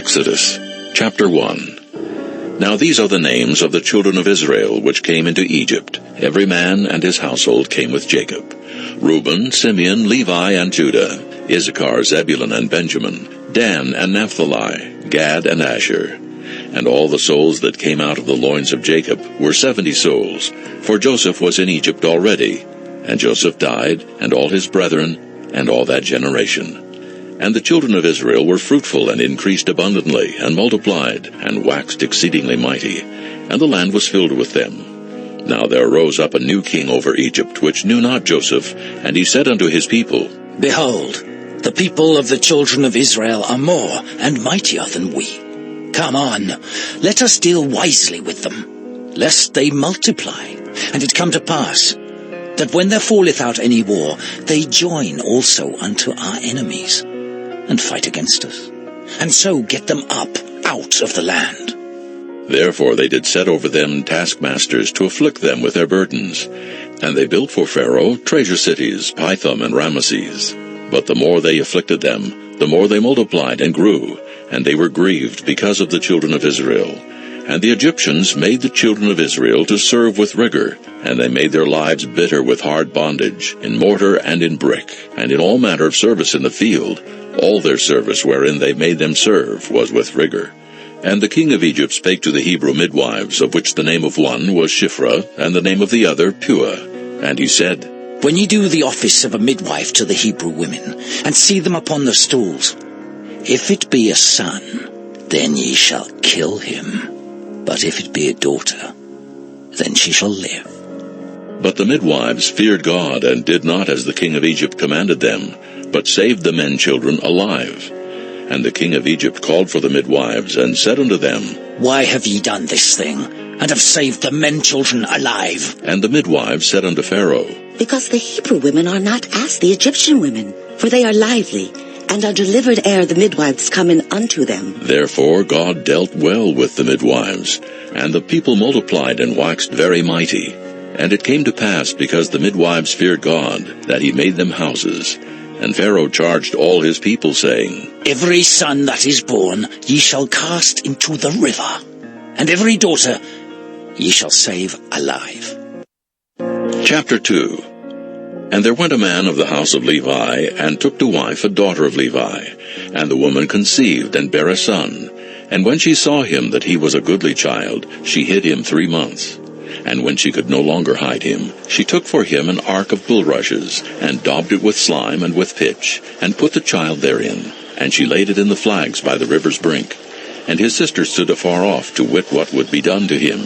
Exodus, chapter 1. Now these are the names of the children of Israel which came into Egypt. Every man and his household came with Jacob. Reuben, Simeon, Levi, and Judah, Issachar, Zebulun, and Benjamin, Dan and Naphtali, Gad and Asher. And all the souls that came out of the loins of Jacob were 70 souls, for Joseph was in Egypt already. And Joseph died, and all his brethren, and all that generation. And the children of Israel were fruitful, and increased abundantly, and multiplied, and waxed exceedingly mighty, and the land was filled with them. Now there arose up a new king over Egypt, which knew not Joseph, and he said unto his people, Behold, the people of the children of Israel are more and mightier than we. Come on, let us deal wisely with them, lest they multiply. And it come to pass, that when there falleth out any war, they join also unto our enemies, and fight against us, and so get them up out of the land. Therefore they did set over them taskmasters to afflict them with their burdens. And they built for Pharaoh treasure cities, Pithom and Ramesses. But the more they afflicted them, the more they multiplied and grew, and they were grieved because of the children of Israel. And the Egyptians made the children of Israel to serve with rigor, and they made their lives bitter with hard bondage, in mortar and in brick, and in all manner of service in the field. All their service wherein they made them serve was with rigor. And the king of Egypt spake to the Hebrew midwives, of which the name of one was Shiphrah, and the name of the other Puah. And he said, When ye do the office of a midwife to the Hebrew women, and see them upon the stools, if it be a son, then ye shall kill him. But if it be a daughter, then she shall live. But the midwives feared God, and did not as the king of Egypt commanded them, but saved the men children alive. And the king of Egypt called for the midwives, and said unto them, Why have ye done this thing, and have saved the men children alive? And the midwives said unto Pharaoh, Because the Hebrew women are not as the Egyptian women, for they are lively, and are delivered ere the midwives come in unto them. Therefore God dealt well with the midwives, and the people multiplied and waxed very mighty. And it came to pass, because the midwives feared God, that he made them houses. And Pharaoh charged all his people, saying, Every son that is born ye shall cast into the river, and every daughter ye shall save alive. Chapter 2. And there went a man of the house of Levi, and took to wife a daughter of Levi. And the woman conceived, and bare a son. And when she saw him that he was a goodly child, she hid him 3 months. And when she could no longer hide him, she took for him an ark of bulrushes, and daubed it with slime and with pitch, and put the child therein. And she laid it in the flags by the river's brink. And his sisters stood afar off to wit what would be done to him.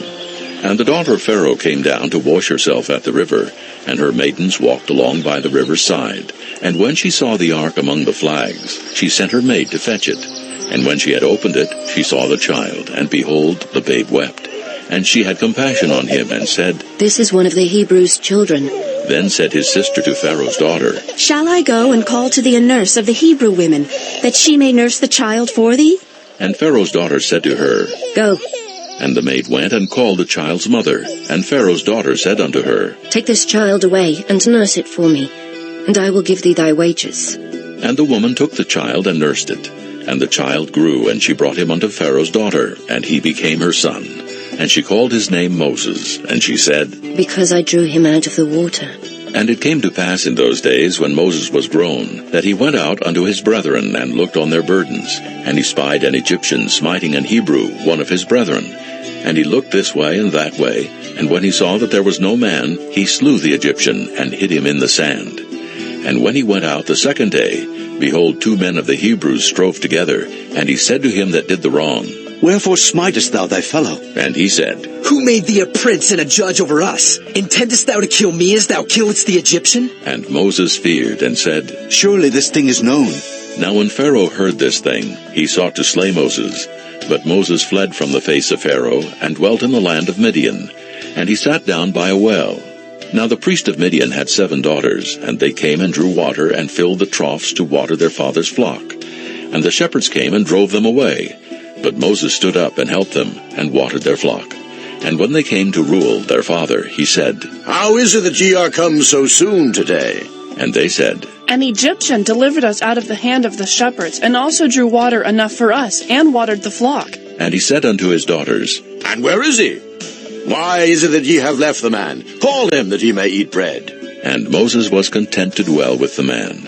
And the daughter of Pharaoh came down to wash herself at the river, and her maidens walked along by the river's side. And when she saw the ark among the flags, she sent her maid to fetch it. And when she had opened it, she saw the child, and behold, the babe wept. And she had compassion on him, and said, This is one of the Hebrews' children. Then said his sister to Pharaoh's daughter, Shall I go and call to thee a nurse of the Hebrew women, that she may nurse the child for thee? And Pharaoh's daughter said to her, Go. And the maid went and called the child's mother. And Pharaoh's daughter said unto her, Take this child away, and nurse it for me, and I will give thee thy wages. And the woman took the child and nursed it. And the child grew, and she brought him unto Pharaoh's daughter, and he became her son. And she called his name Moses, and she said, Because I drew him out of the water. And it came to pass in those days, when Moses was grown, that he went out unto his brethren, and looked on their burdens. And he spied an Egyptian smiting an Hebrew, one of his brethren. And he looked this way and that way, and when he saw that there was no man, he slew the Egyptian, and hid him in the sand. And when he went out the second day, behold, 2 men of the Hebrews strove together. And he said to him that did the wrong, Wherefore smitest thou thy fellow? And he said, Who made thee a prince and a judge over us? Intendest thou to kill me as thou killedst the Egyptian? And Moses feared, and said, Surely this thing is known. Now when Pharaoh heard this thing, he sought to slay Moses. But Moses fled from the face of Pharaoh, and dwelt in the land of Midian. And he sat down by a well. Now the priest of Midian had 7 daughters, and they came and drew water, and filled the troughs to water their father's flock. And the shepherds came and drove them away. But Moses stood up and helped them, and watered their flock. And when they came to Reuel their father, he said, How is it that ye are come so soon today? And they said, An Egyptian delivered us out of the hand of the shepherds, and also drew water enough for us, and watered the flock. And he said unto his daughters, And where is he? Why is it that ye have left the man? Call him, that he may eat bread. And Moses was content to dwell with the man.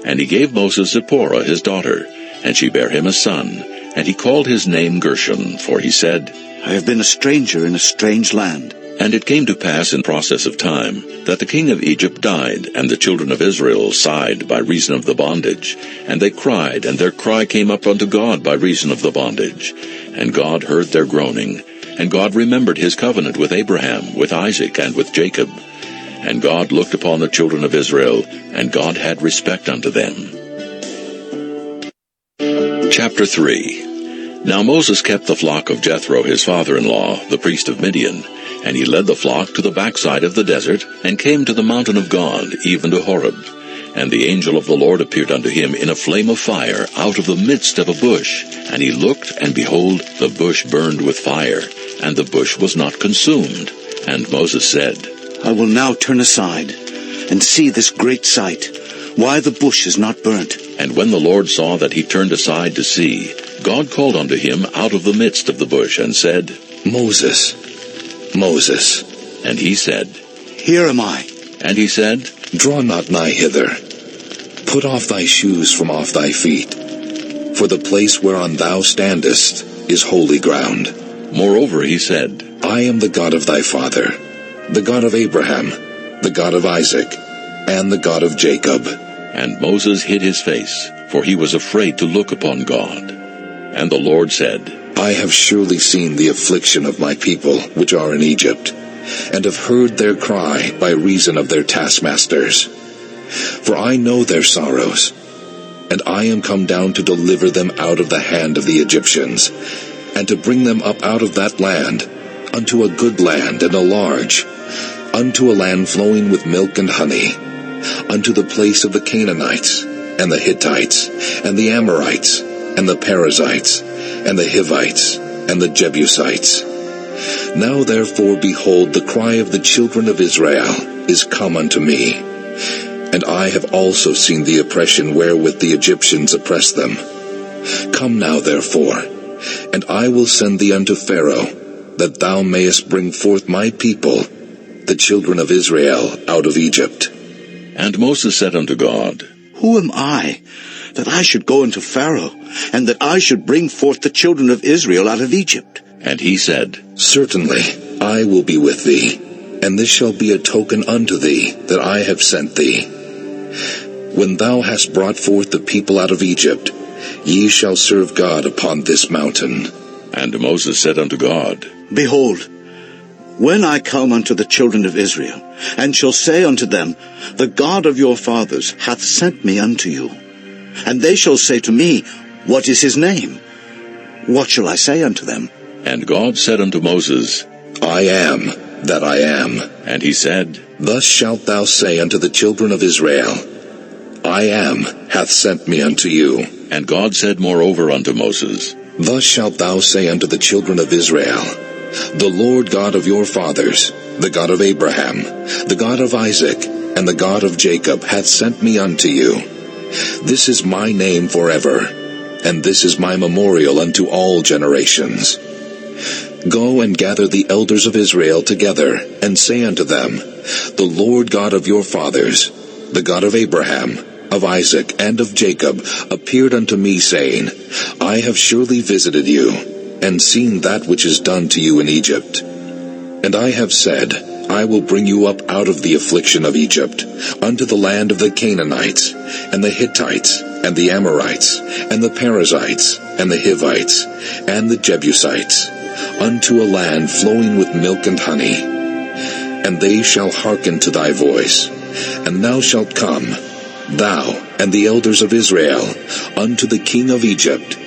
And he gave Moses Zipporah his daughter, and she bare him a son. And he called his name Gershom, for he said, I have been a stranger in a strange land. And it came to pass in process of time, that the king of Egypt died, and the children of Israel sighed by reason of the bondage. And they cried, and their cry came up unto God by reason of the bondage. And God heard their groaning. And God remembered his covenant with Abraham, with Isaac, and with Jacob. And God looked upon the children of Israel, and God had respect unto them. Chapter 3. Now Moses kept the flock of Jethro his father-in-law, the priest of Midian. And he led the flock to the backside of the desert, and came to the mountain of God, even to Horeb. And the angel of the Lord appeared unto him in a flame of fire out of the midst of a bush. And he looked, and behold, the bush burned with fire, and the bush was not consumed. And Moses said, I will now turn aside and see this great sight, why the bush is not burnt. And when the Lord saw that he turned aside to see, God called unto him out of the midst of the bush, and said, Moses, Moses. And he said, Here am I. And he said, Draw not nigh hither. Put off thy shoes from off thy feet, for the place whereon thou standest is holy ground. Moreover he said, I am the God of thy father, the God of Abraham, the God of Isaac, and the God of Jacob. And Moses hid his face, for he was afraid to look upon God. And the Lord said, I have surely seen the affliction of my people which are in Egypt, and have heard their cry by reason of their taskmasters. For I know their sorrows, and I am come down to deliver them out of the hand of the Egyptians, and to bring them up out of that land, unto a good land and a large, unto a land flowing with milk and honey, unto the place of the Canaanites, and the Hittites, and the Amorites, and the Perizzites, and the Hivites, and the Jebusites. Now therefore, behold, the cry of the children of Israel is come unto me, and I have also seen the oppression wherewith the Egyptians oppress them. Come now therefore, and I will send thee unto Pharaoh, that thou mayest bring forth my people, the children of Israel, out of Egypt. And Moses said unto God, Who am I, that I should go unto Pharaoh, and that I should bring forth the children of Israel out of Egypt? And he said, Certainly I will be with thee, and this shall be a token unto thee that I have sent thee. When thou hast brought forth the people out of Egypt, ye shall serve God upon this mountain. And Moses said unto God, Behold, when I come unto the children of Israel, and shall say unto them, The God of your fathers hath sent me unto you, and they shall say to me, What is his name? What shall I say unto them? And God said unto Moses, I am that I am. And he said, Thus shalt thou say unto the children of Israel, I am hath sent me unto you. And God said moreover unto Moses, Thus shalt thou say unto the children of Israel, The Lord God of your fathers, the God of Abraham, the God of Isaac, and the God of Jacob hath sent me unto you. This is my name forever, and this is my memorial unto all generations. Go and gather the elders of Israel together, and say unto them, The Lord God of your fathers, the God of Abraham, of Isaac, and of Jacob, appeared unto me, saying, I have surely visited you, and seen that which is done to you in Egypt. And I have said, I will bring you up out of the affliction of Egypt, unto the land of the Canaanites, and the Hittites, and the Amorites, and the Perizzites, and the Hivites, and the Jebusites, unto a land flowing with milk and honey. And they shall hearken to thy voice, and thou shalt come, thou and the elders of Israel, unto the king of Egypt,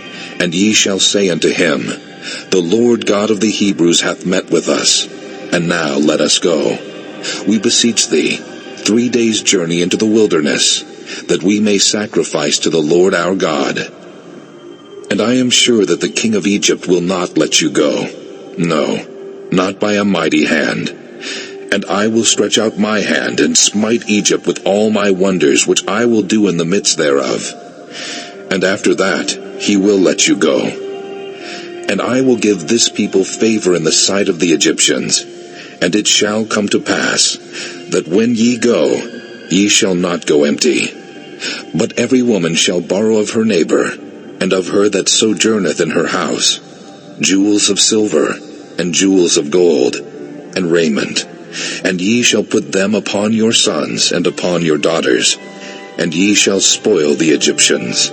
and ye shall say unto him, The Lord God of the Hebrews hath met with us, and now let us go. We beseech thee, 3 days' journey into the wilderness, that we may sacrifice to the Lord our God. And I am sure that the king of Egypt will not let you go, no, not by a mighty hand. And I will stretch out my hand, and smite Egypt with all my wonders, which I will do in the midst thereof. And after that he will let you go. And I will give this people favor in the sight of the Egyptians. And it shall come to pass, that when ye go, ye shall not go empty. But every woman shall borrow of her neighbor, and of her that sojourneth in her house, jewels of silver, and jewels of gold, and raiment. And ye shall put them upon your sons and upon your daughters, and ye shall spoil the Egyptians.